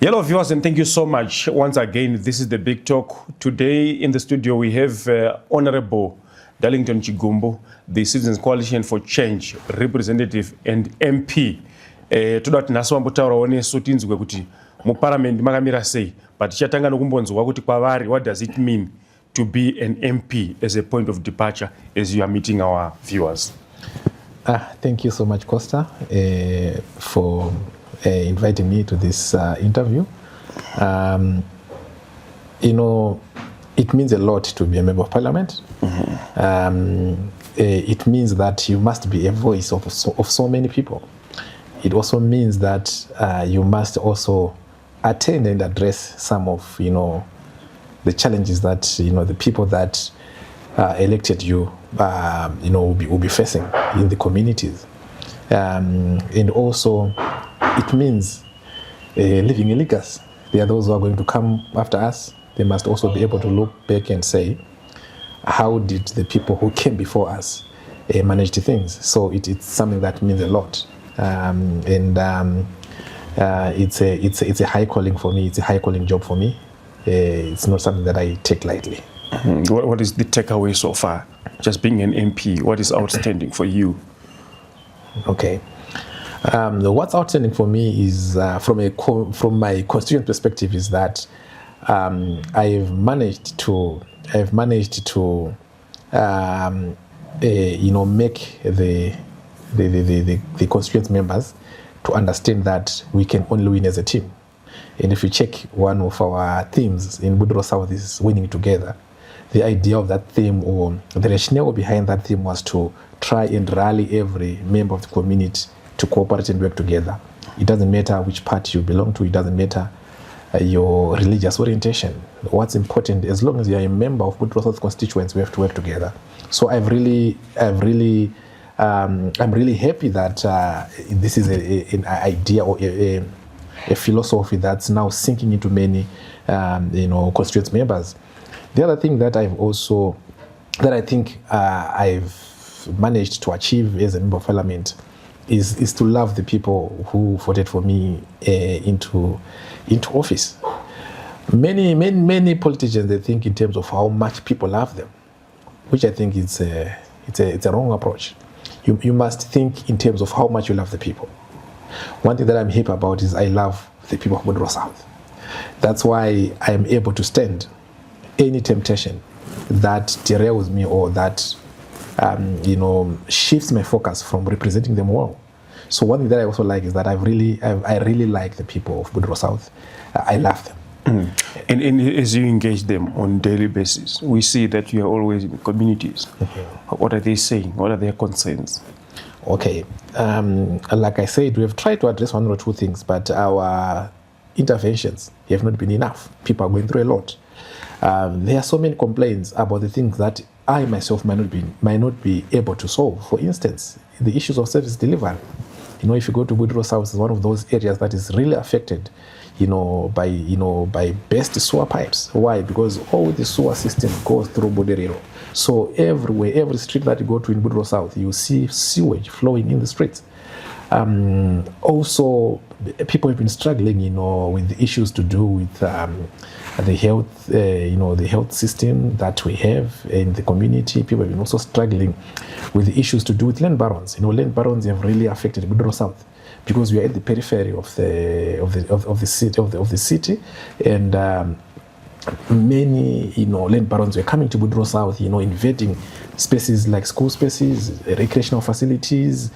Hello viewers, and thank you so much once again. This is the Big Talk. Today in the studio we have Honorable Darlington Chigumbu, the Citizens Coalition for Change representative and MP. Toda tinasi wambutaura oneso tinzwe kuti mu parliament makamira sei, but chatanga nokumbonzwa kuti kwavari, what does it mean to be an MP as a point of departure as you are meeting our viewers? Thank you so much, Costa, for inviting me to this interview. You know, it means a lot to be a member of parliament. It means that you must be a voice of so many people. It also means that you must also attend and address some of, the challenges that, the people that elected you, will be facing in the communities. And also, it means leaving a legacy. There are those who are going to come after us. They must also be able to look back and say, how did the people who came before us manage the things? So it's something that means a lot. It's a high calling for me. It's a high calling job for me. It's not something that I take lightly. What is the takeaway so far? Just being an MP, what is outstanding for you? Okay. What's outstanding for me is, from my constituent perspective, is that I've managed to make the constituent members to understand that we can only win as a team. And if you check one of our themes in Budro South is winning together. The idea of that theme, or the rationale behind that theme, was to try and rally every member of the community to cooperate and work together. It doesn't matter which party you belong to. It doesn't matter your religious orientation. What's important, as long as you are a member of Budro South constituents, we have to work together. So I'm really happy that this is an idea or a philosophy that's now sinking into many, constituent members. The other thing that I think I've managed to achieve as a member of parliament is to love the people who voted for me into office. Many politicians, they think in terms of how much people love them, which I think it's a wrong approach. You must think in terms of how much you love the people. One thing that I'm happy about is I love the people of Budro South. That's why I'm able to stand any temptation that derails me or that shifts my focus from representing them well. So one thing that I also like is that I really like the people of Budro South. I love them. And as you engage them on daily basis, we see that you are always in communities. What are they saying? What are their concerns? Okay, like I said, we have tried to address one or two things, but our interventions have not been enough. People are going through a lot. There are so many complaints about the things that I myself might not be able to solve. For instance, the issues of service delivery. If you go to Budro South, it's one of those areas that is really affected, by best sewer pipes. Why? Because all the sewer system goes through Buderero. So everywhere, every street that you go to in Budro South, you see sewage flowing in the streets. Also, people have been struggling, with the issues to do with the health, the health system that we have in the community. People have been also struggling with the issues to do with land barons. Land barons have really affected Budro South because we are at the periphery of the city, and many land barons were coming to Budro South, invading spaces like school spaces, recreational facilities,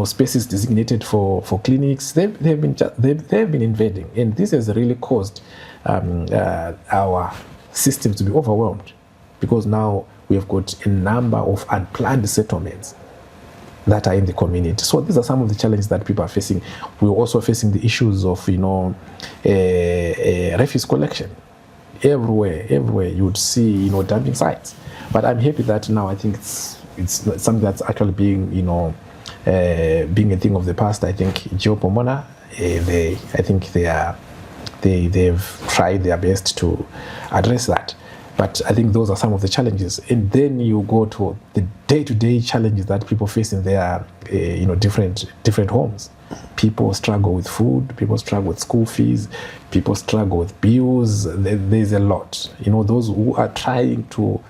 spaces designated for clinics. They've been invading, and this has really caused our system to be overwhelmed, because now we have got a number of unplanned settlements that are in the community. So these are some of the challenges that people are facing. We're also facing the issues of refuse collection. Everywhere you would see dumping sites. But I'm happy that now I think it's something that's actually being being a thing of the past. I think Geopomona, they've tried their best to address that. But I think those are some of the challenges. And then you go to the day-to-day challenges that people face in their different homes. People struggle with food, people struggle with school fees, people struggle with bills. There's a lot. Those who are trying to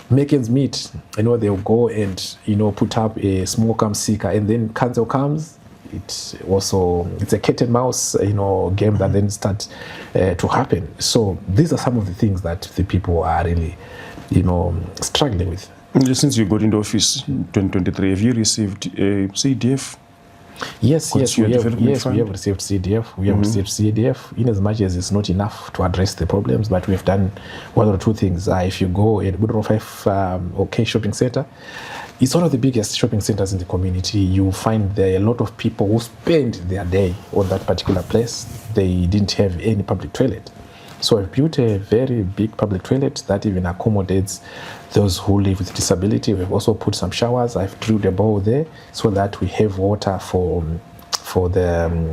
make ends meet, they'll go and, put up a small camp seeker, and then council comes. It's a cat and mouse, game that then starts to happen. So these are some of the things that the people are really, struggling with. Since you got into office in 2023, have you received CDF? Yes, we have received CDF. We have received CDF, in as much as it's not enough to address the problems, but we have done one or two things. If you go at Budro 5 OK Shopping Center, it's one of the biggest shopping centers in the community. You find there are a lot of people who spend their day on that particular place. They didn't have any public toilet. So I've built a very big public toilet that even accommodates those who live with disability. We've also put some showers. I've drilled a bowl there so that we have water for the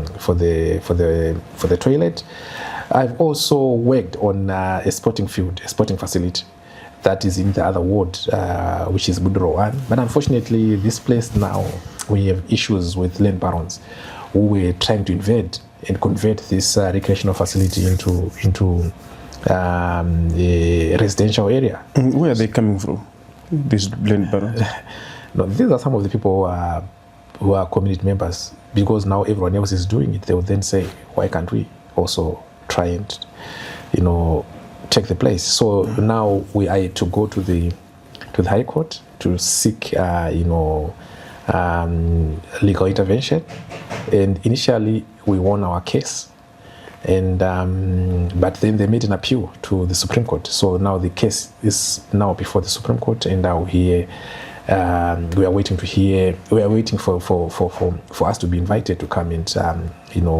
toilet. I've also worked on a sporting field, a sporting facility that is in the other ward, which is Budro 1. But unfortunately, this place now, we have issues with land barons who were trying to invade and convert this recreational facility into a residential area. Where are they coming from, these land barons? No, these are some of the people who are community members. Because now everyone else is doing it, they will then say, why can't we also try and, take the place? So now we are to go to the High Court to seek, legal intervention. And initially, we won our case, and but then they made an appeal to the Supreme Court. So now the case is now before the Supreme Court, and now here we are waiting to hear. We are waiting for us to be invited to come and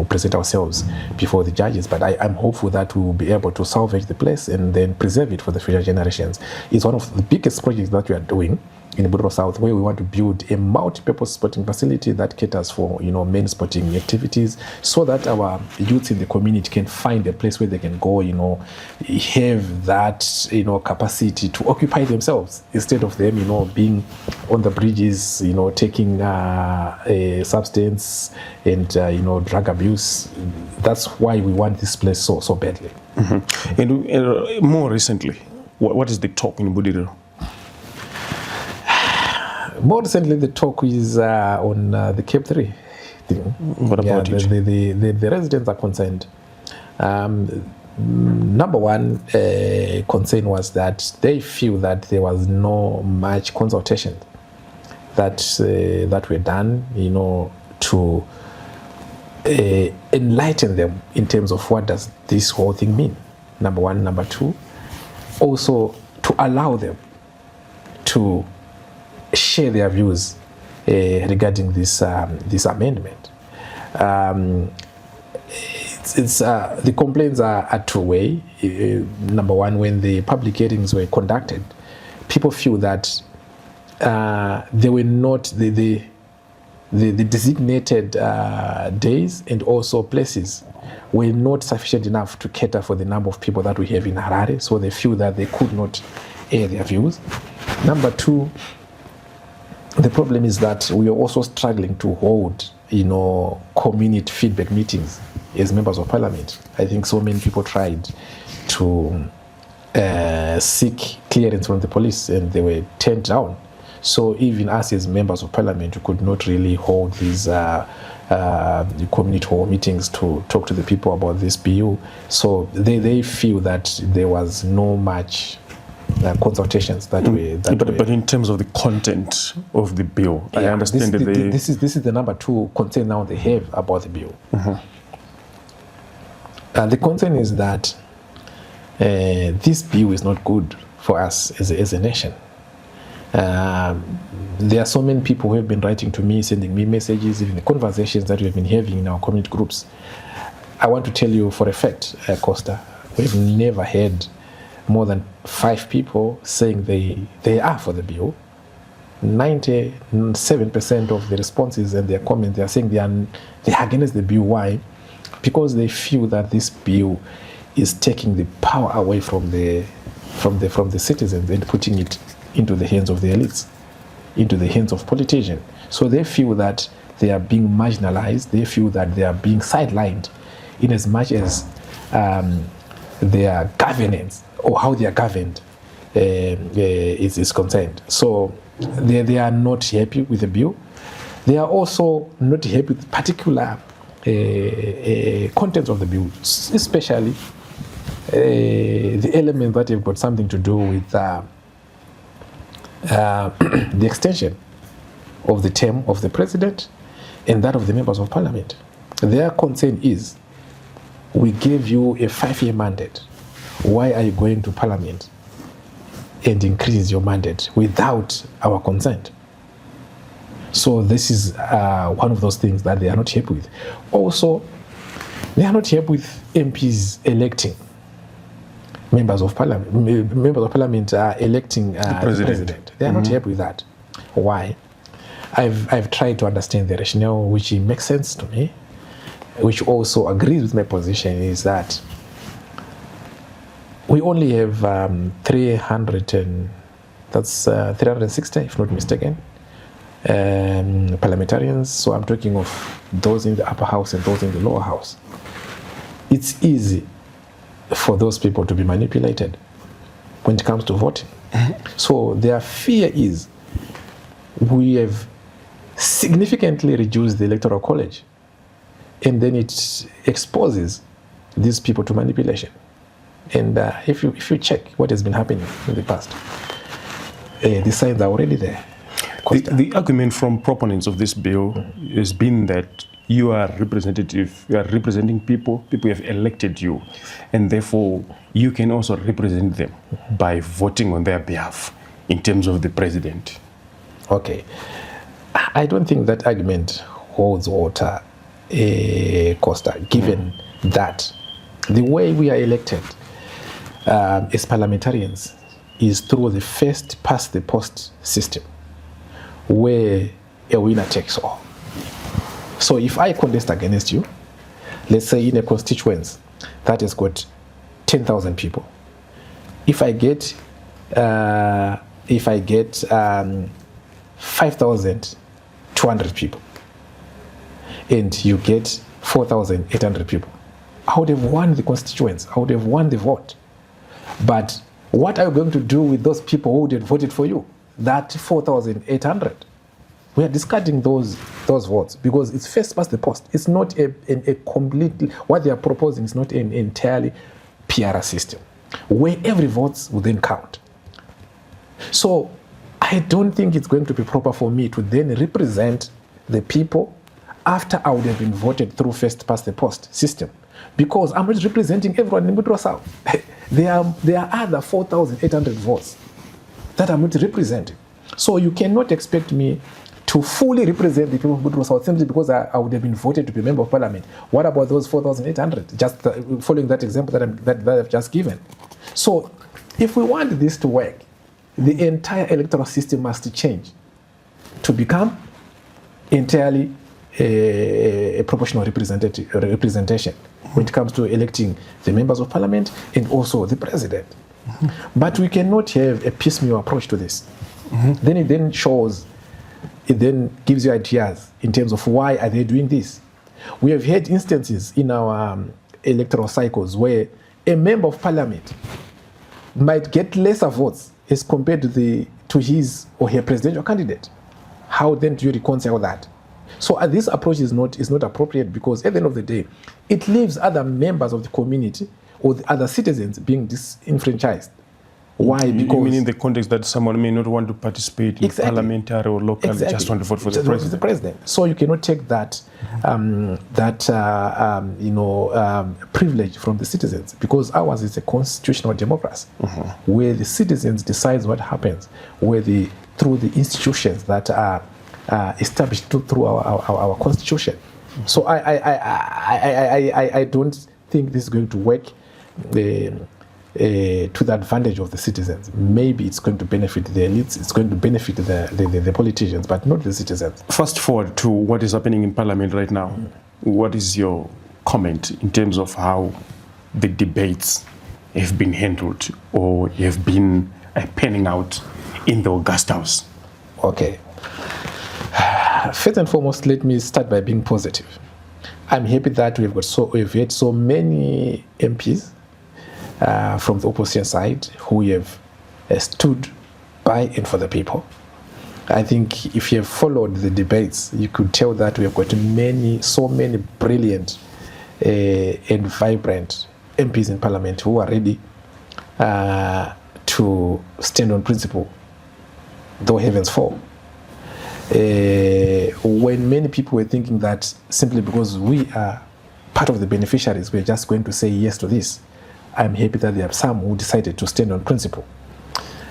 present ourselves before the judges. But I'm hopeful that we will be able to salvage the place and then preserve it for the future generations. It's one of the biggest projects that we are doing in Budro South, where we want to build a multi-purpose sporting facility that caters for main sporting activities, so that our youths in the community can find a place where they can go, have that capacity to occupy themselves, instead of them being on the bridges, taking a substance and drug abuse. That's why we want this place so badly. Mm-hmm. And more recently, what is the talk in Budiro? More recently, the talk is on the Cape 3 thing. What about it? The residents are concerned. Number one concern was that they feel that there was no much consultation that were done, to enlighten them in terms of what does this whole thing mean. Number one. Number two, also to allow them to share their views regarding this amendment. The complaints are two-way. Number one, when the public hearings were conducted, people feel that they were not the designated days and also places were not sufficient enough to cater for the number of people that we have in Harare, so they feel that they could not air their views. Number two, the problem is that we are also struggling to hold, community feedback meetings as members of parliament. I think so many people tried to seek clearance from the police and they were turned down. So even us as members of parliament, we could not really hold these community hall meetings to talk to the people about this bill. So they feel that there was no much consultations that way. But in terms of the content of the bill, I understand that this is the number two concern now they have about the bill. Mm-hmm. The concern is that this bill is not good for us as a nation. There are so many people who have been writing to me, sending me messages, even the conversations that we have been having in our community groups. I want to tell you for a fact, Costa, we've never had more than 5 people saying they are for the bill. 97% of the responses and their comments, they are saying they are against the bill. Why? Because they feel that this bill is taking the power away from the from the citizens and putting it into the hands of the elites, into the hands of politicians. So they feel that they are being marginalized. They feel that they are being sidelined in as much as their governance or how they are governed is concerned. So they are not happy with the bill. They are also not happy with particular contents of the bill, especially the element that have got something to do with the extension of the term of the president and that of the members of parliament. Their concern is, we gave you a 5-year mandate. Why are you going to parliament and increase your mandate without our consent? So this is one of those things that they are not happy with. Also, they are not happy with MPs electing members of parliament. Members of parliament are electing the president. They are not happy with that. Why? I've tried to understand the rationale, which makes sense to me, which also agrees with my position, is that we only have 360, if not mistaken, parliamentarians. So I'm talking of those in the upper house and those in the lower house. It's easy for those people to be manipulated when it comes to voting. So their fear is, we have significantly reduced the electoral college, and then it exposes these people to manipulation. And if you check what has been happening in the past, the signs are already there. The argument from proponents of this bill has been that you are representative, you are representing people who have elected you, and therefore you can also represent them by voting on their behalf in terms of the president. Okay. I don't think that argument holds water, Costa, given that the way we are elected as parliamentarians is through the first past the post system, where a winner takes all. So if I contest against you, let's say in a constituency that has got 10,000 people, if I get 5,200 people and you get 4,800 people, I would have won the constituency, I would have won the vote. But what are you going to do with those people who had voted for you? That 4,800. We are discarding those votes because it's first past the post. It's not a completely, what they are proposing is not an entirely PR system, where every vote will then count. So I don't think it's going to be proper for me to then represent the people after I would have been voted through first past the post system, because I'm not representing everyone in Budro South. There are other 4,800 votes that I'm not representing. So you cannot expect me to fully represent the people of Budro South simply because I would have been voted to be a member of parliament. What about those 4,800? Just following that example that I've just given. So if we want this to work, the entire electoral system must change to become entirely a proportional representation when it comes to electing the members of parliament and also the president. But we cannot have a piecemeal approach to this. Then it then gives you ideas in terms of why are they doing this. We have had instances in our electoral cycles where a member of parliament might get lesser votes as compared to his or her presidential candidate. How then do you reconcile that? So this approach is not appropriate, because at the end of the day, it leaves other members of the community or the other citizens being disenfranchised. Why? Because you mean in the context that someone may not want to participate in parliamentary or local, just want to vote for the president. So you cannot take that privilege from the citizens, because ours is a constitutional democracy where the citizens decide what happens, through the institutions that are established through our constitution. So I don't think this is going to work to the advantage of the citizens. Maybe it's going to benefit the elites, it's going to benefit the politicians, but not the citizens. Fast forward to what is happening in Parliament right now. What is your comment in terms of how the debates have been handled or have been panning out in the August House? Okay. First and foremost, let me start by being positive. I'm happy that we've had so many MPs from the opposition side who have stood by and for the people. I think if you have followed the debates, you could tell that we have got so many brilliant and vibrant MPs in Parliament who are ready to stand on principle, though heavens fall. When many people were thinking that simply because we are part of the beneficiaries, we're just going to say yes to this, I'm happy that there are some who decided to stand on principle.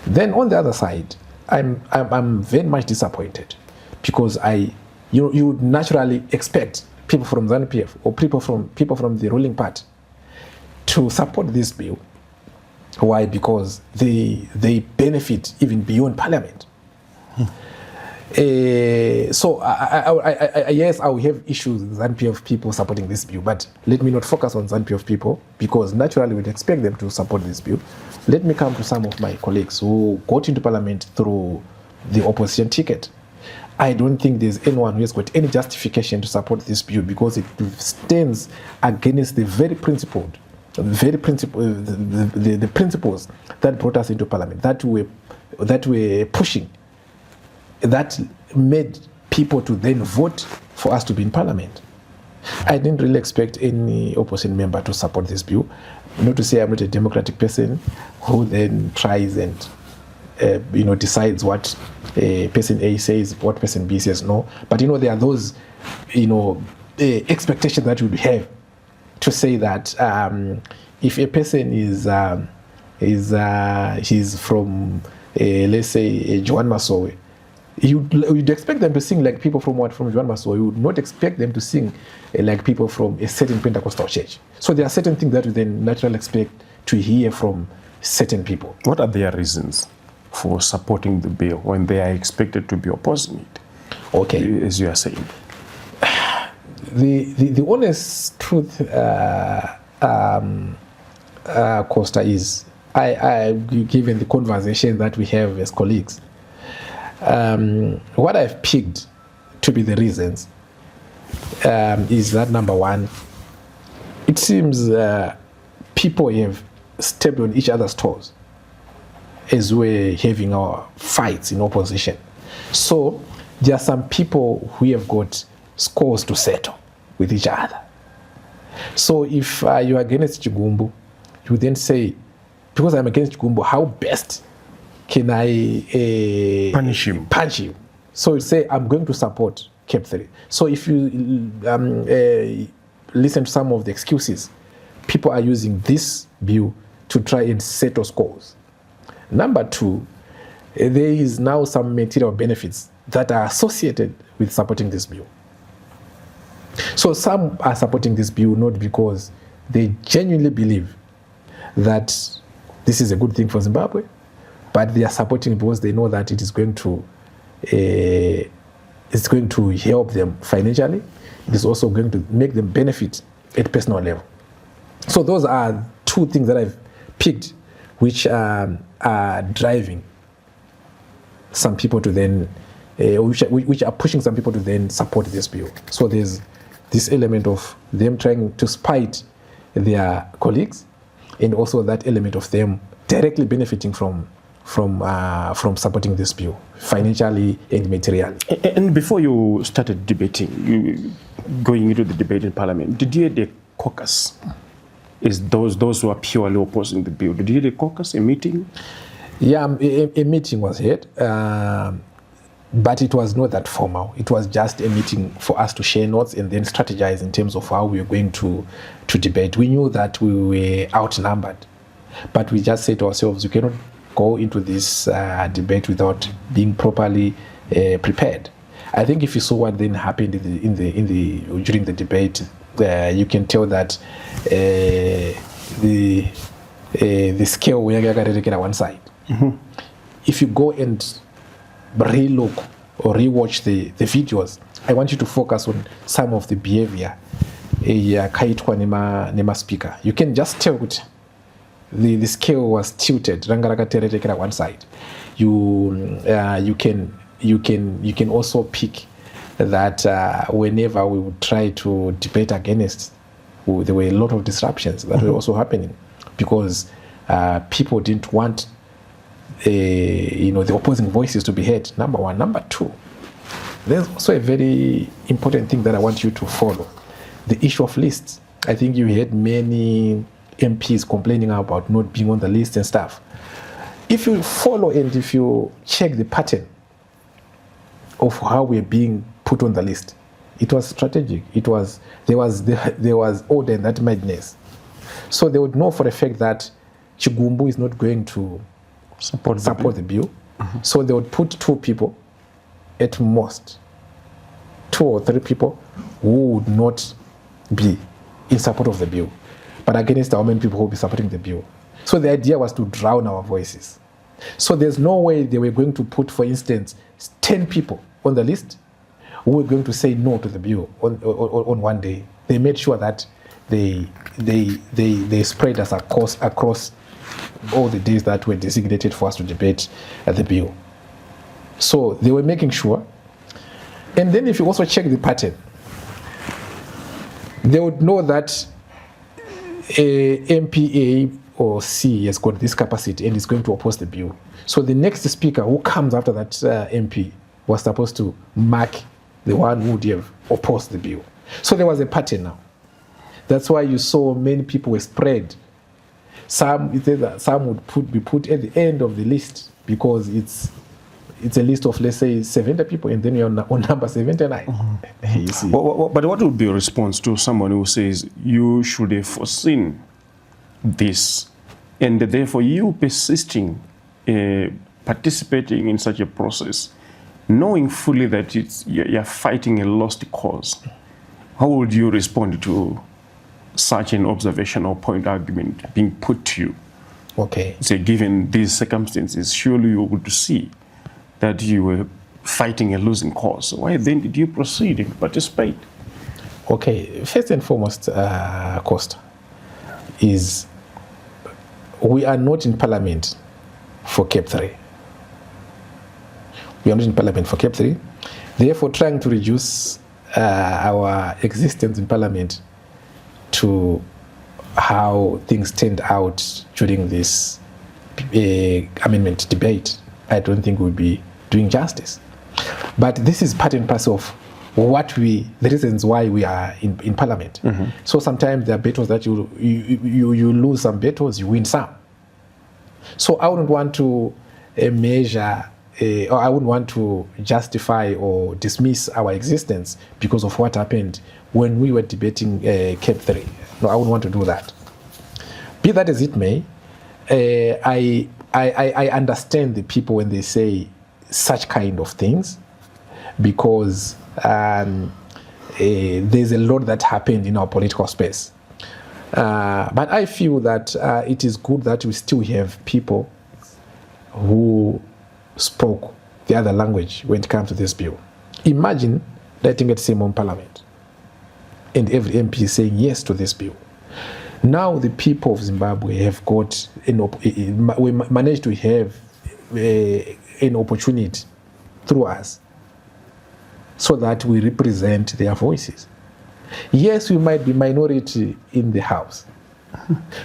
Then on the other side, I'm very much disappointed because you would naturally expect people from the NPF or people from the ruling party to support this bill. Why? Because they benefit even beyond Parliament. So yes, I will have issues with ZANU-PF people supporting this bill, but let me not focus on ZANU-PF people because naturally we'd expect them to support this bill. Let me come to some of my colleagues who got into Parliament through the opposition ticket. I don't think there's anyone who has got any justification to support this bill because it stands against the very principled, the principles that brought us into Parliament, that we're pushing, that made people to then vote for us to be in Parliament. I didn't really expect any opposition member to support this bill. Not to say I'm not a democratic person who then tries and decides what person A says, what person B says no. But there are those expectations that you would have to say that if a person he's from let's say Joan Masowe, you'd expect them to sing like people from Joan Masowe. You would not expect them to sing like people from a certain Pentecostal church. So there are certain things that you then naturally expect to hear from certain people. What are their reasons for supporting the bill when they are expected to be opposing it? Okay, as you are saying, the honest truth, Costa, is given the conversation that we have as colleagues, what I've picked to be the reasons is that number one, it seems people have stepped on each other's toes as we're having our fights in opposition. So there are some people who have got scores to settle with each other. So if you're against Chigumbu, you then say, because I'm against Chigumbu, how best can I punish him? So you say, I'm going to support Cap 3. So if you listen to some of the excuses, people are using this bill to try and settle scores. Number two, there is now some material benefits that are associated with supporting this bill. So some are supporting this bill not because they genuinely believe that this is a good thing for Zimbabwe, but they are supporting because they know that it is going to help them financially. It is also going to make them benefit at personal level. So those are two things that I've picked, which are driving some people to then, which are pushing some people to then support this bill. So there's this element of them trying to spite their colleagues, and also that element of them directly benefiting from supporting this bill financially and materially. And before you started debating, going into the debate in Parliament, did you have a caucus? Is those who are purely opposing the bill? Did you have a caucus, a meeting? Yeah, a meeting was held, but it was not that formal. It was just a meeting for us to share notes and then strategize in terms of how we were going to debate. We knew that we were outnumbered, but we just said to ourselves, you cannot go into this debate without being properly prepared. I think if you saw what then happened during the debate, you can tell that the scale we are going to one side. Mm-hmm. If you go and re-look or re-watch the videos, I want you to focus on some of the behavior kaitwa nema speaker. You can just tell the scale was tilted. Rangarakateretekera one side. You can also pick that whenever we would try to debate against, there were a lot of disruptions that were also happening because people didn't want the opposing voices to be heard. Number one. Number two, there's also a very important thing that I want you to follow: the issue of lists. I think you heard many MPs complaining about not being on the list and stuff. If you follow and if you check the pattern of how we're being put on the list, it was strategic. There was order in that madness. So they would know for a fact that Chigumbu is not going to support the bill. Mm-hmm. So they would put 2 people at most, 2 or 3 people who would not be in support of the bill, but against how many people who will be supporting the bill. So the idea was to drown our voices. So there's no way they were going to put, for instance, 10 people on the list who were going to say no to the bill on one day. They made sure that they spread us across all the days that were designated for us to debate the bill. So they were making sure. And then if you also check the pattern, they would know that MPA or C has got this capacity and is going to oppose the bill. So the next speaker who comes after that MP was supposed to mark the one who would have opposed the bill. So there was a pattern now. That's why you saw many people were spread. Some would be put at the end of the list because it's a list of, let's say, 70 people, and then you're on number 79. Mm-hmm. You see. But what would be a response to someone who says you should have foreseen this, and therefore you persisting, participating in such a process, knowing fully that you're fighting a lost cause? How would you respond to such an observation or point argument being put to you? Okay. Say, given these circumstances, surely you would see that you were fighting a losing cause. Why then did you proceed and participate? Okay, first and foremost, Costa, is we are not in Parliament for Cap 3. We are not in Parliament for Cap 3. Therefore, trying to reduce our existence in Parliament to how things turned out during this amendment debate, I don't think we'll be doing justice. But this is part and parcel of the reasons why we are in Parliament. Mm-hmm. So sometimes there are battles that you lose some battles, you win some. So I wouldn't want to or I wouldn't want to justify or dismiss our existence because of what happened when we were debating Cap 3. No, I wouldn't want to do that. Be that as it may, I understand the people when they say such kind of things because there's a lot that happened in our political space. But I feel that it is good that we still have people who spoke the other language when it comes to this bill. Imagine letting it seem on Parliament and every MP saying yes to this bill. Now the people of Zimbabwe have got we managed to have an opportunity through us so that we represent their voices. Yes, we might be minority in the House,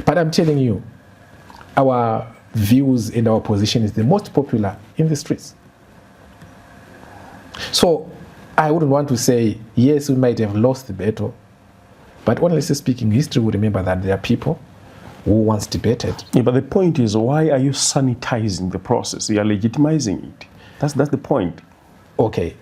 but I'm telling you, our views and our position is the most popular in the streets. So I wouldn't want to say, yes, we might have lost the battle, but honestly speaking, history will remember that there are people who once debated. Yeah, but the point is, why are you sanitizing the process? You are legitimizing it. That's the point. Okay.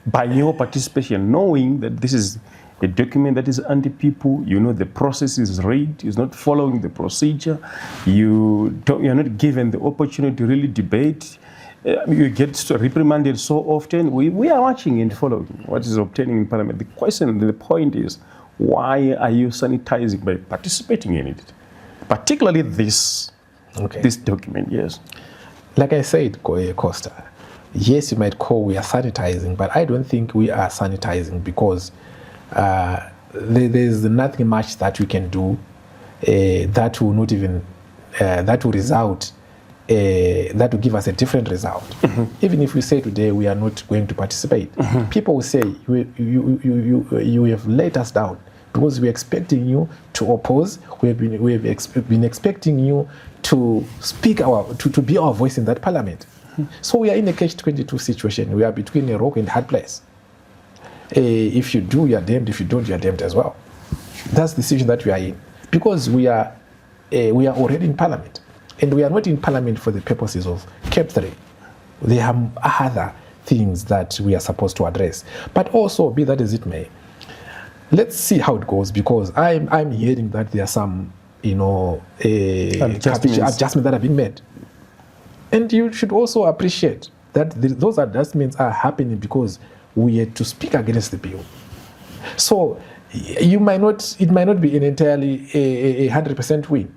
By your participation, knowing that this is a document that is anti-people, you know the process is rigged, is not following the procedure, you're not given the opportunity to really debate, you get reprimanded so often. We are watching and following what is obtaining in Parliament. The question, the point is, why are you sanitizing by participating in it? Particularly this document, yes. Like I said, Costa, yes, you might call we are sanitizing, but I don't think we are sanitizing because there's nothing much that we can do that will not even that will result, that will give us a different result. Even if we say today we are not going to participate, people will say you have let us down because we're expecting you to oppose. We have been expecting you to speak to be our voice in that parliament. So we are in a catch-22 situation. We are between a rock and a hard place. If you do, you are damned. If you don't, you are damned as well. That's the situation that we are in, because we are already in parliament, and we are not in parliament for the purposes of Cap 3. There are other things that we are supposed to address. But also, be that as it may, let's see how it goes, because I'm hearing that there are some, adjustments that are being made, and you should also appreciate that those adjustments are happening because we had to speak against the bill. So it might not be an entirely a 100% win,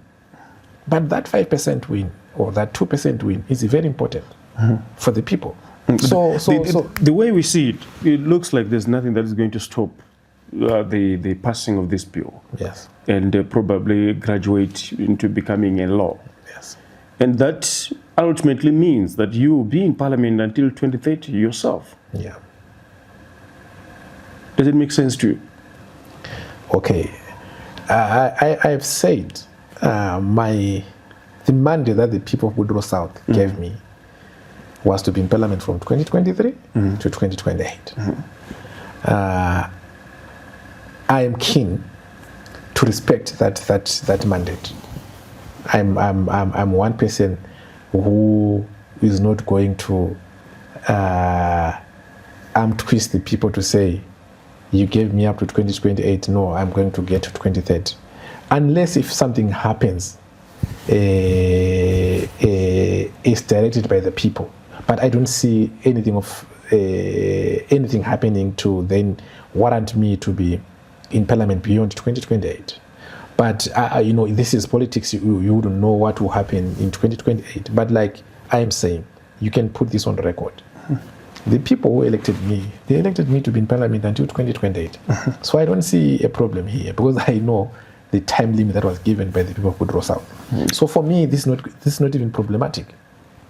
but that 5% win or that 2% win is very important for the people. So the way we see it, it looks like there's nothing that is going to stop the passing of this bill. Yes. And probably graduate into becoming a law. Yes. And that ultimately means that you will be in parliament until 2030 yourself. Yeah. Does it make sense to you? Okay. I've said the mandate that the people of Woodrow South gave me was to be in parliament from 2023 to 2028. I am keen to respect that mandate. I'm one person who is not going to twist the people to say, you gave me up to 2028, no, I'm going to get to 2030. Unless if something happens, is directed by the people. But I don't see anything happening to then warrant me to be in parliament beyond 2028. But this is politics. You wouldn't know what will happen in 2028. But like I am saying, you can put this on record. The people who elected me, they elected me to be in parliament until 2028. So I don't see a problem here, because I know the time limit that was given by the people of Woodrow South. So for me, this is not even problematic,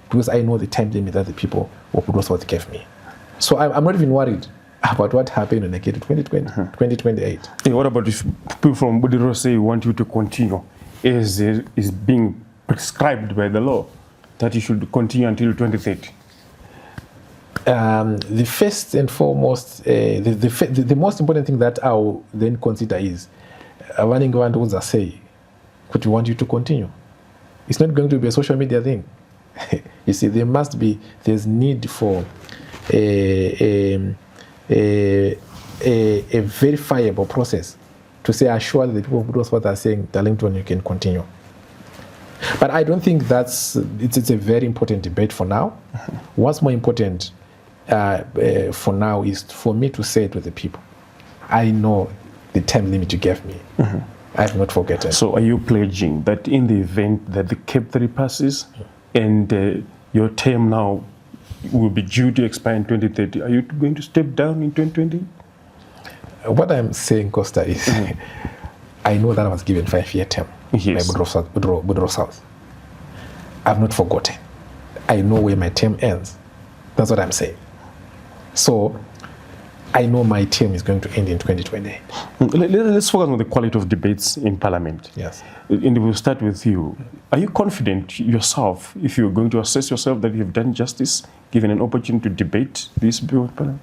because I know the time limit that the people of Woodrow South gave me. So I'm not even worried about what happened when I get to 2028. Hey, what about if people from Woodrow say want you to continue, is being prescribed by the law that you should continue until 2030? The first and foremost, the most important thing that I'll then consider is, Mnangagwa say, could we want you to continue? It's not going to be a social media thing. You see, there's need for a verifiable process to say, assure the people of Woodrow South are saying, Darlington, you can continue. But I don't think it's a very important debate for now. What's more important for now is for me to say to the people, I know the time limit you gave me. I have not forgotten. So are you pledging that in the event that the Cap 3 passes and your term now will be due to expire in 2030, are you going to step down in 2020? What I'm saying, Costa, is I know that I was given 5-year term by Woodrow South. I've not forgotten. I know where my term ends. That's what I'm saying. So I know my term is going to end in 2028. Let's focus on the quality of debates in Parliament. Yes. And we'll start with you. Are you confident yourself, if you're going to assess yourself, that you've done justice, given an opportunity to debate this bill in Parliament?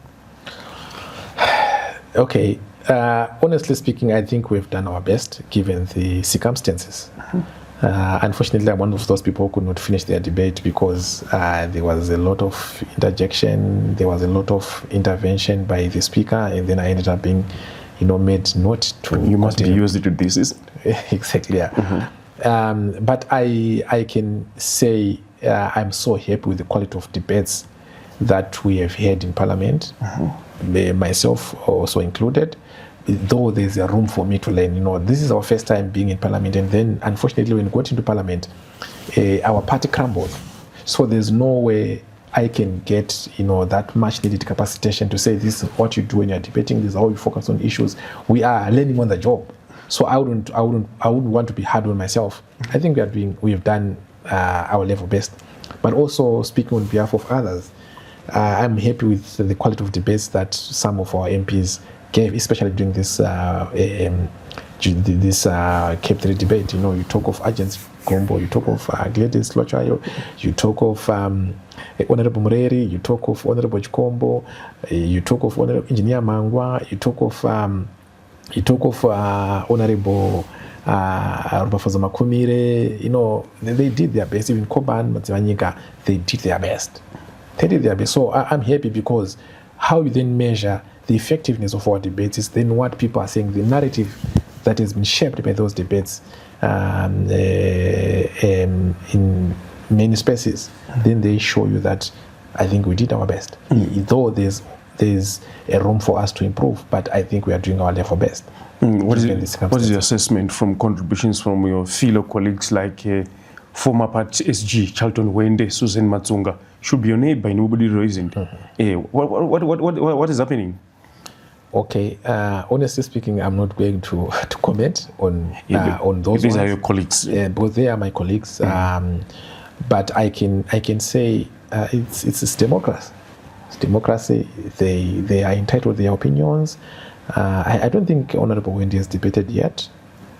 Okay. Honestly speaking, I think we've done our best, given the circumstances. Unfortunately, I'm one of those people who could not finish their debate because there was a lot of interjection, there was a lot of intervention by the speaker, and then I ended up being, made not to. You must be used to this, isn't it? Exactly, yeah. But I can say I'm so happy with the quality of debates that we have had in Parliament, myself also included. Though there's a room for me to learn, this is our first time being in Parliament, and then unfortunately when we got into Parliament, our party crumbled. So there's no way I can get, that much needed capacitation to say this is what you do when you're debating, this is how you focus on issues. We are learning on the job. So I wouldn't want to be hard on myself. I think we have done our level best. But also speaking on behalf of others, I'm happy with the quality of debates that some of our MPs gave, especially during this Cape 3 debate. You talk of Agents Gombo, you talk of Gladys Lochayo, you talk of Honorable Mureri, you talk of Honorable Chikombo, you talk of Honorable Engineer Mangwa, you talk of Honorable Rubafaza Makumire. They did their best. Even Koban, Matsivanyika, they did their best. So I'm happy, because how you then measure the effectiveness of our debates is then what people are saying, the narrative that has been shaped by those debates in many spaces. Then they show you that I think we did our best. Though there's a room for us to improve, but I think we are doing our level best. What is your assessment from contributions from your fellow colleagues like former party SG, Charlton Wende, Susan Matsunga? Should be your name by nobody raising. What is happening? Okay, honestly speaking, I'm not going to comment on those. These are your colleagues. Both they are my colleagues. But I can say it's democracy. It's democracy. They are entitled to their opinions. I don't think Honorable Wendy has debated yet.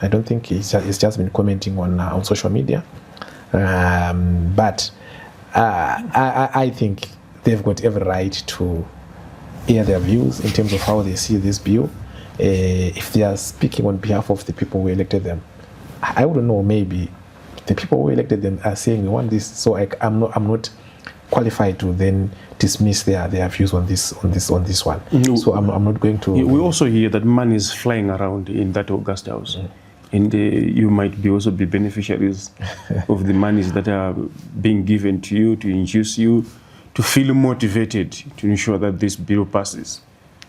I don't think he's just been commenting on social media. But I think they've got every right to air their views in terms of how they see this bill. If they are speaking on behalf of the people who elected them, I wouldn't know. Maybe the people who elected them are saying we want this. So I'm not qualified to then dismiss their views on this one. So I'm not going to. We also hear that money is flying around in that August House. And you might also be beneficiaries of the monies that are being given to you to induce you to feel motivated to ensure that this bill passes.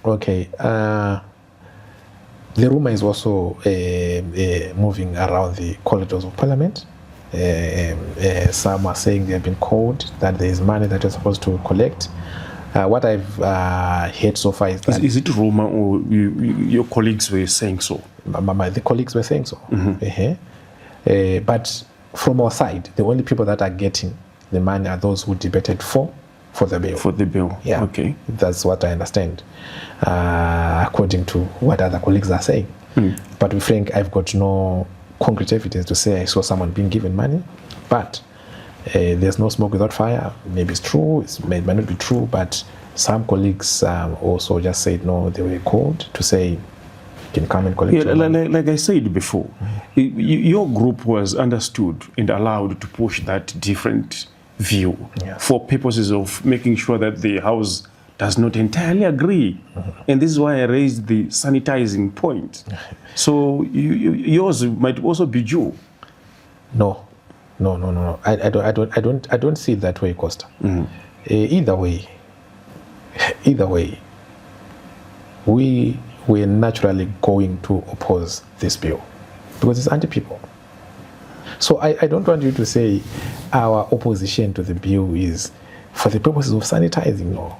Okay. The rumor is also moving around the corridors of Parliament. Some are saying they have been called, that there is money that you're supposed to collect. What I've heard so far is that... Is it rumor, or your colleagues were saying so? The colleagues were saying so. But from our side, the only people that are getting the money are those who debated for the bill. For the bill, yeah. Okay. That's what I understand, according to what other colleagues are saying. But to be frank, I've got no concrete evidence to say I saw someone being given money. But there's no smoke without fire. Maybe it's true, it might not be true, but some colleagues also just said no, they were called to say you can come and collect. Yeah, like I said before, your group was understood and allowed to push that different view for purposes of making sure that the House does not entirely agree. And this is why I raised the sanitizing point. So yours might also be due. No. I don't see it that way, Costa. Either way, we are naturally going to oppose this bill because it's anti-people. So I don't want you to say our opposition to the bill is for the purposes of sanitizing. No,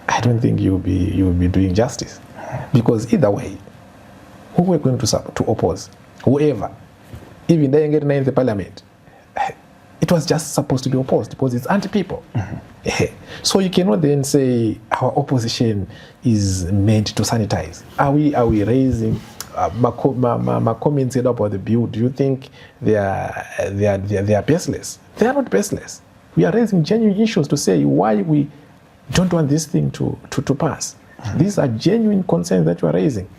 I don't think you will be doing justice, because either way, who we're going to oppose, whoever, even they get in the Parliament, it was just supposed to be opposed because it's anti-people. So you cannot then say our opposition is meant to sanitize. Are we raising? My comments said about the bill, do you think they are baseless? They are not baseless. We are raising genuine issues to say why we don't want this thing to pass. These are genuine concerns that you are raising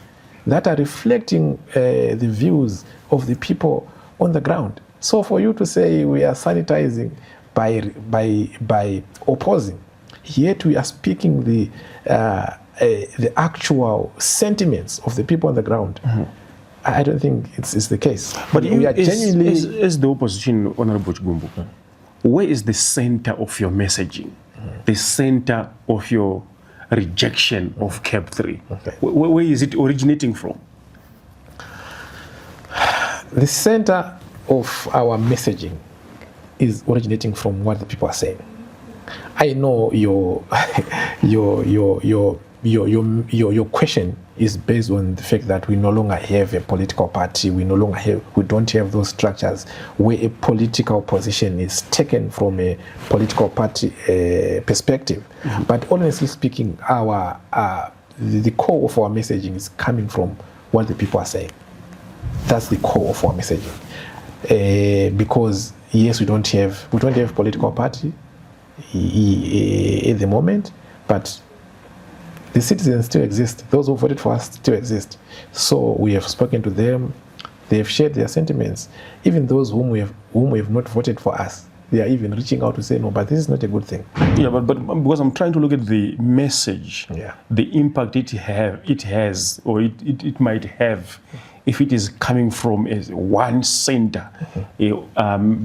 that are reflecting the views of the people on the ground. So for you to say we are sanitizing by opposing, yet we are speaking the actual sentiments of the people on the ground, I don't think it's the case. But we are genuinely... As the opposition, Honorable Chigumbu, where is the center of your messaging? The center of your rejection of Cape 3? Okay. Where is it originating from? The center of our messaging is originating from what the people are saying. I know your your question is based on the fact that we no longer have a political party. We don't have those structures where a political position is taken from a political party perspective. Mm-hmm. But honestly speaking, the core of our messaging is coming from what the people are saying. That's the core of our messaging. Because yes, we don't have political party at the moment, but the citizens still exist. Those who voted for us still exist. So we have spoken to them. They have shared their sentiments. Even those whom we have not voted for us, they are even reaching out to say, no, but this is not a good thing. Yeah, but because I'm trying to look at the message, the impact it has, or it might have, if it is coming from one center,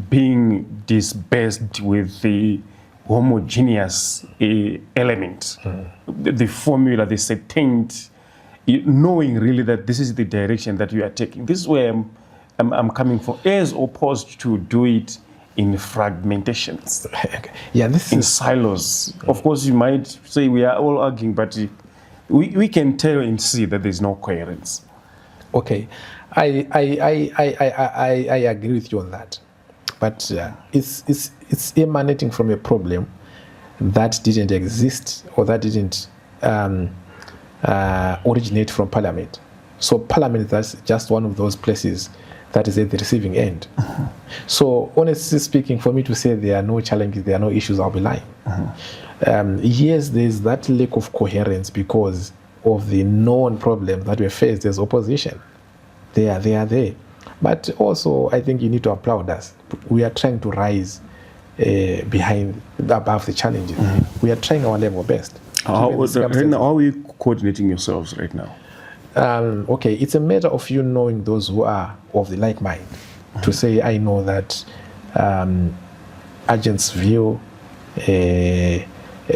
being dispersed with the homogeneous element, the formula, the certainty, knowing really that this is the direction that you are taking. This is where I'm coming from, as opposed to do it in fragmentations, in silos. Of course, you might say we are all arguing, but we can tell and see that there's no coherence. Okay, I agree with you on that, but it's emanating from a problem that didn't exist or that didn't originate from Parliament. So Parliament, that's just one of those places that is at the receiving end. So honestly speaking, for me to say there are no challenges, there are no issues, I'll be lying. Yes, there's that lack of coherence because of the known problem that we face as opposition. They are there. But also, I think you need to applaud us. We are trying to rise above the challenges. We are trying our level best. How are you coordinating yourselves right now? Okay, it's a matter of you knowing those who are of the like mind. To say, I know that Agent's view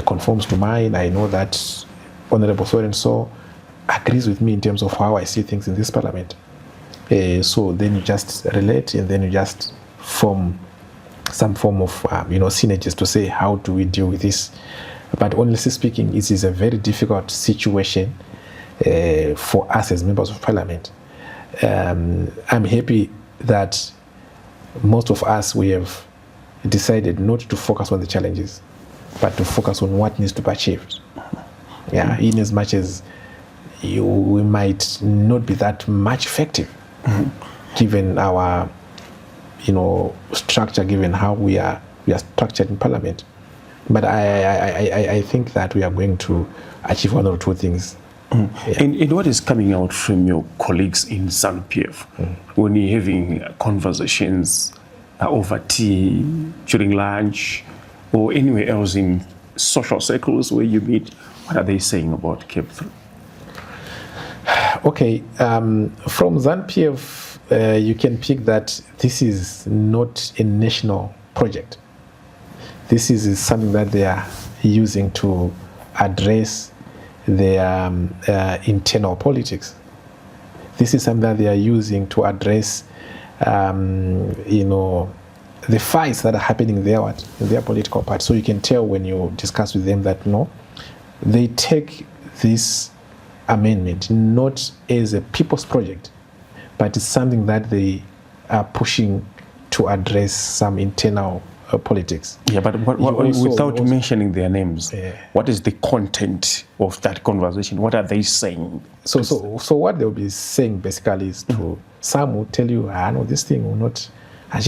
conforms to mine. I know that Honorable so-and-so agrees with me in terms of how I see things in this Parliament. So then you just relate and then you just form some form of synergies to say, how do we deal with this? But honestly speaking, it is a very difficult situation for us as members of Parliament. I'm happy that most of us, we have decided not to focus on the challenges, but to focus on what needs to be achieved. In as much as we might not be that much effective, given our structure, given how we are structured in Parliament. But I think that we are going to achieve one or two things. And what is coming out from your colleagues in ZANU-PF when you're having conversations over tea, during lunch, or anywhere else in social circles where you meet? What are they saying about Cape 3? Okay, from ZANU-PF, you can pick that this is not a national project. This is something that they are using to address their internal politics. This is something that they are using to address, the fights that are happening there in their political party. So you can tell when you discuss with them that they take this amendment not as a people's project, but it's something that they are pushing to address some internal politics. Yeah, but without mentioning their names, what is the content of that conversation? What are they saying? So what they'll be saying basically is to some will tell you, no, this thing will not. Why?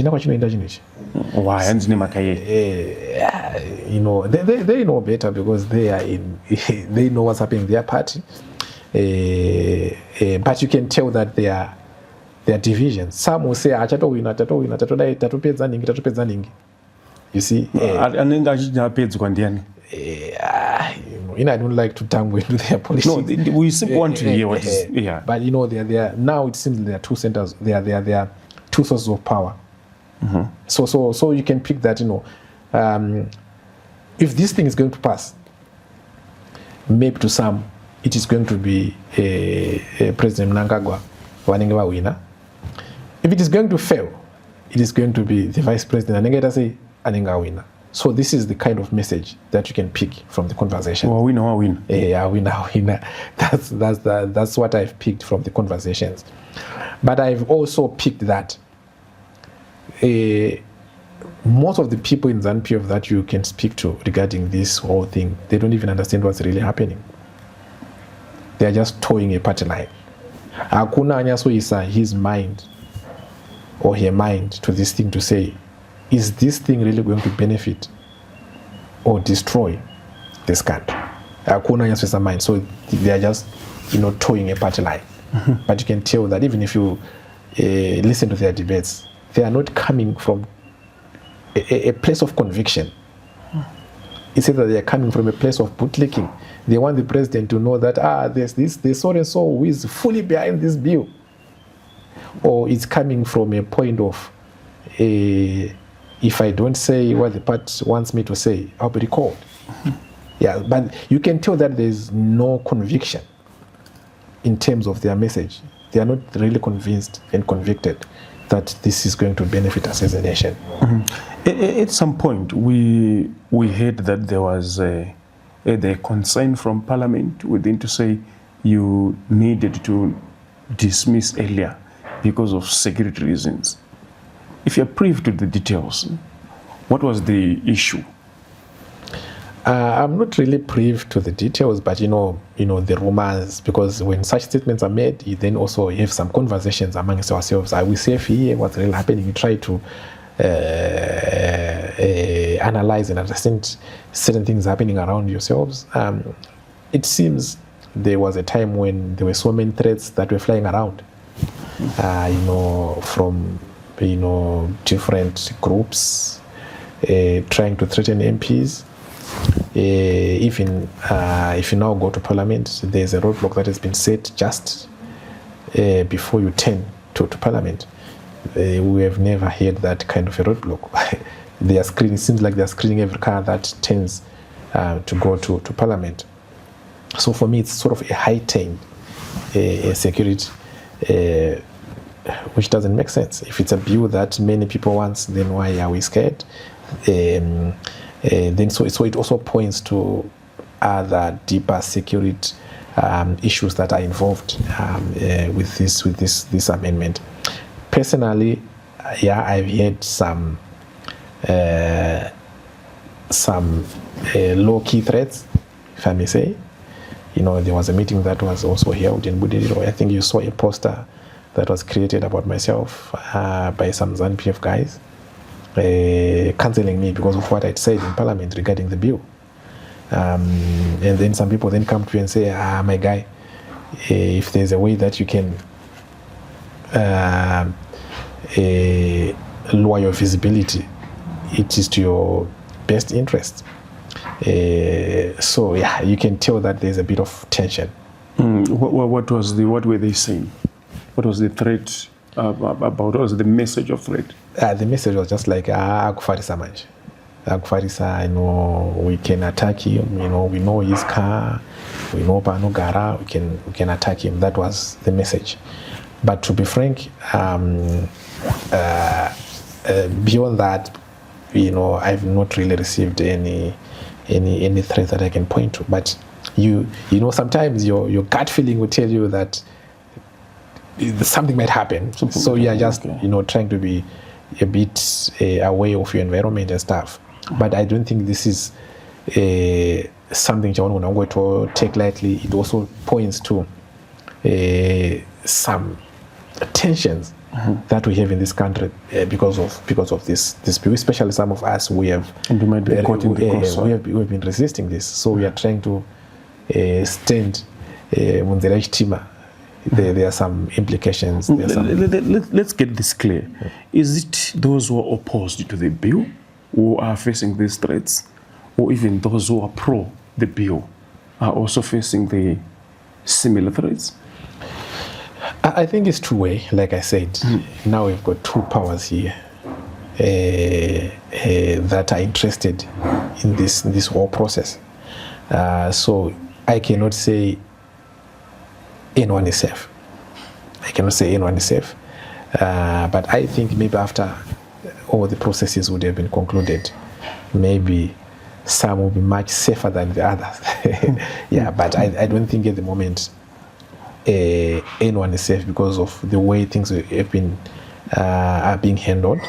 They know better because they are they know what's happening in their party. But you can tell that there are divisions. Some will say, you see, I don't like to tangle into their politics. No, we simply want to hear what is. Yeah. But there now it seems there are two centers. There are two sources of power. So you can pick that. If this thing is going to pass, maybe to some it is going to be President Mnangagwa Wanengewa winner. If it is going to fail, it is going to be the Vice President Anenga winner. So this is the kind of message that you can pick from the conversation. Well, win. Yeah, winner. That's what I've picked from the conversations. But I've also picked that most of the people in ZANU-PF that you can speak to regarding this whole thing, they don't even understand what's really happening. They are just towing a party line. Hakuna anyasoisa his mind or her mind to this thing to say, is this thing really going to benefit or destroy this country? Hakuna anyasoisa mind. So they are just, towing a party line. But you can tell that even if you listen to their debates, they are not coming from a place of conviction. It's either they are coming from a place of bootlicking. They want the president to know that there's so and so who is fully behind this bill, or it's coming from a point of if I don't say what the party wants me to say, I'll be recalled. Yeah, but you can tell that there's no conviction in terms of their message. They are not really convinced and convicted that this is going to benefit us as a nation. At some point, we heard that there was a concern from Parliament within to say you needed to dismiss earlier because of security reasons. If you're privy to the details, what was the issue? I'm not really privy to the details, but the rumors, because when such statements are made, you then also have some conversations amongst ourselves. Are we safe here? What's really happening? We try to analyze and understand certain things happening around yourselves. It seems there was a time when there were so many threats that were flying around, from different groups trying to threaten MPs. Even if you now go to Parliament, there's a roadblock that has been set just before you turn to Parliament. We have never had that kind of a roadblock. They are screening. It seems like they are screening every car that tends to go to Parliament. So for me, it's sort of a heightened security, which doesn't make sense. If it's a bill that many people want, then why are we scared? Then so it also points to other deeper security issues that are involved with this amendment. Personally, I've had some low-key threats, if I may say. There was a meeting that was also held in Budiro. I think you saw a poster that was created about myself by some ZANU-PF guys, cancelling me because of what I'd said in Parliament regarding the bill. And then some people then come to you and say, my guy, if there's a way that you can lower your visibility, it is to your best interest. So you can tell that there's a bit of tension. What were they saying? What was the threat about? What was the message of threat? The message was just like, akufarisa manje. Akufarisa, we can attack him, we know his car, we know Panogara, we can attack him. That was the message. But to be frank, beyond that, I've not really received any threat that I can point to. But sometimes your gut feeling will tell you that something might happen. So you are just trying to be a bit aware of your environment and stuff. But I don't think this is something I'm going to take lightly. It also points to some tensions that we have in this country because of this bill. Especially some of us, we have been resisting this. So we are trying to stand on the right team. There are some implications. Let's get this clear. Is it those who are opposed to the bill who are facing these threats, or even those who are pro the bill are also facing the similar threats? I think it's two-way. Like I said, now we've got two powers here that are interested in this whole process. So I cannot say anyone is safe. I cannot say anyone is safe. But I think maybe after all the processes would have been concluded, maybe some will be much safer than the others. Yeah, but I don't think at the moment anyone is safe because of the way things have been are being handled.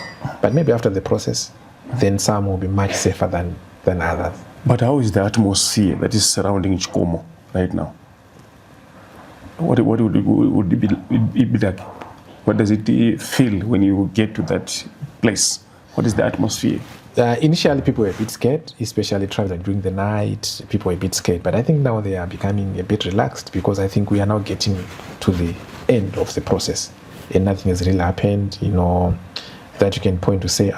But maybe after the process, then some will be much safer than others. But how is the atmosphere that is surrounding Chikomo right now? What would it be like? What does it feel when you get to that place? What is the atmosphere? Initially, people were a bit scared, especially traveling during the night. People were a bit scared, but I think now they are becoming a bit relaxed because I think we are now getting to the end of the process and nothing has really happened, that you can point to say,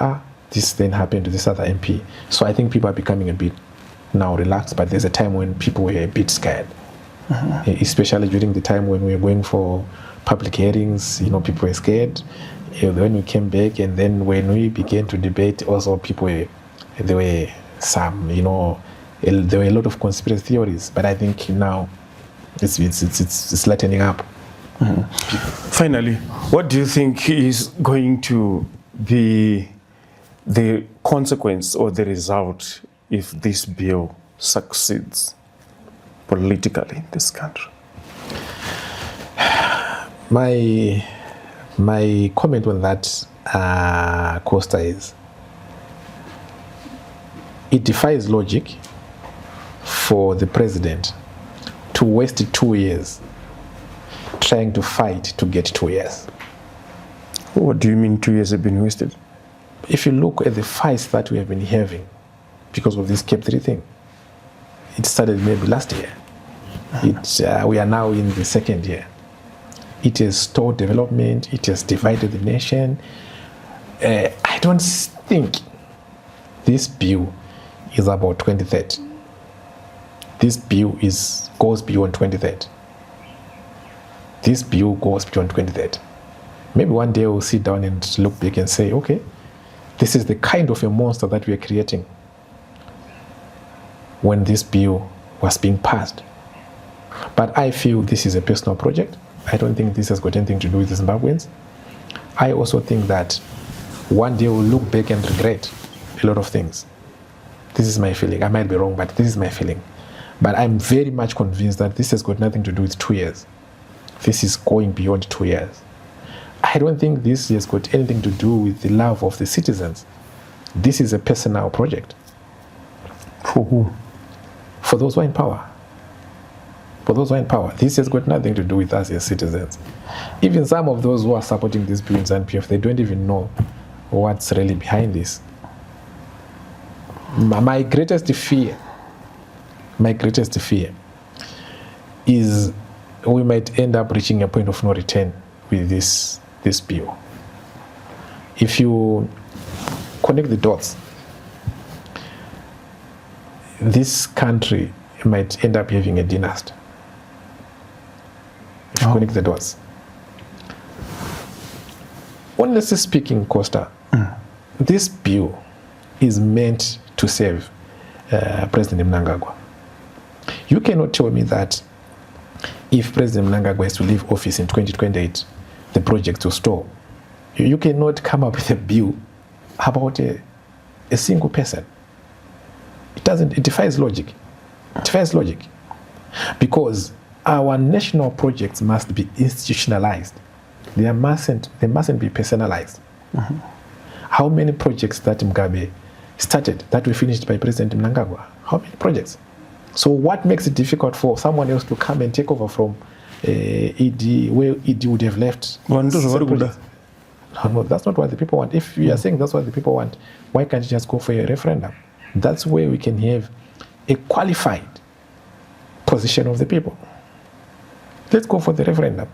this then happened to this other MP. So I think people are becoming a bit now relaxed, but there's a time when people were a bit scared, especially during the time when we were going for public hearings, people were scared. When we came back and then when we began to debate, also there were some, there were a lot of conspiracy theories, but I think now it's lightening up. Finally, what do you think is going to be the consequence or the result if this bill succeeds politically in this country? My comment on that, Costa, is it defies logic for the president to waste 2 years trying to fight to get 2 years. What do you mean 2 years have been wasted? If you look at the fights that we have been having because of this Cap 3 thing, it started maybe last year. We are now in the second year. It has stalled development. It has divided the nation. I don't think this bill is about 2030. This bill goes beyond 2030. This bill goes beyond 2030. Maybe one day we'll sit down and look back and say, okay, this is the kind of a monster that we are creating when this bill was being passed. But I feel this is a personal project. I don't think this has got anything to do with the Zimbabweans. I also think that one day we'll look back and regret a lot of things. This is my feeling. I might be wrong, but this is my feeling. But I'm very much convinced that this has got nothing to do with 2 years. This is going beyond 2 years. I don't think this has got anything to do with the love of the citizens. This is a personal project. For who? For those who are in power. For those who are in power. This has got nothing to do with us as citizens. Even some of those who are supporting this bill in ZANU-PF, they don't even know what's really behind this. My greatest fear is we might end up reaching a point of no return with this bill. If you connect the dots, this country might end up having a dynasty. If you connect the dots. Honestly speaking, Costa, this bill is meant to save President Mnangagwa. You cannot tell me that if President Mnangagwa is to leave office in 2028, the project will stall. You cannot come up with a bill about a single person. It defies logic. It defies logic. Because our national projects must be institutionalized. They mustn't be personalized. How many projects that Mugabe started that were finished by President Mnangagwa? How many projects? So what makes it difficult for someone else to come and take over from ED, where ED would have left? No, that's not what the people want. If you are saying that's what the people want, why can't you just go for a referendum? That's where we can have a qualified position of the people. Let's go for the referendum.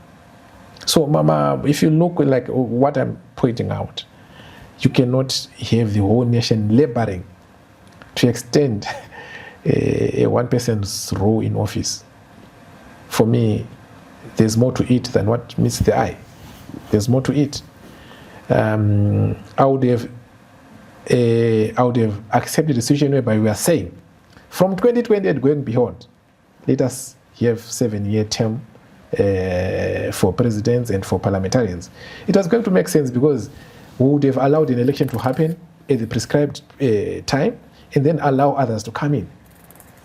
So, Mama, if you look like what I'm pointing out, you cannot have the whole nation laboring to extend a one person's role in office. For me, there's more to it than what meets the eye. There's more to it. I would have accepted the situation whereby we are saying, from 2028 going beyond, let us have 7-year term for presidents and for parliamentarians. It was going to make sense because We would have allowed an election to happen at the prescribed time and then allow others to come in.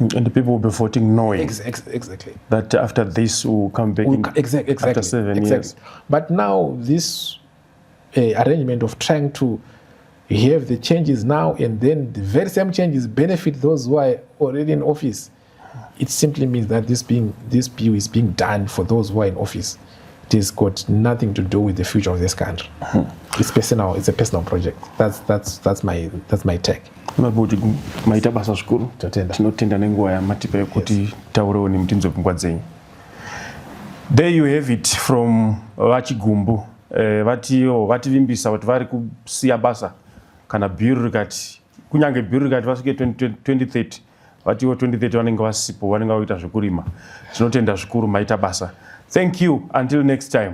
And the people will be voting knowing Exactly. that after this will come back Exactly. after 7 years. But now this arrangement of trying to have the changes now and then the very same changes benefit those who are already in office, it simply means that this bill is being done for those who are in office. It has got nothing to do with the future of this country. It's personal. It's a personal project. That's my take. Mabuti maita basa zvikuru Totenda. tinotenda nenguva yamatipa kuti taurewo nemtinzo pfungwa dzenyu. There you have it from vachigumbu. Vativimbisa kuti vari kusiya basa kana bhiru rikati kunyange bhiru rikati vasvike 2030 vatiwo 2030 vanenge vasipo vanenge vaita zvekurima. Tinotenda zvikuru maita basa. Thank you until next time.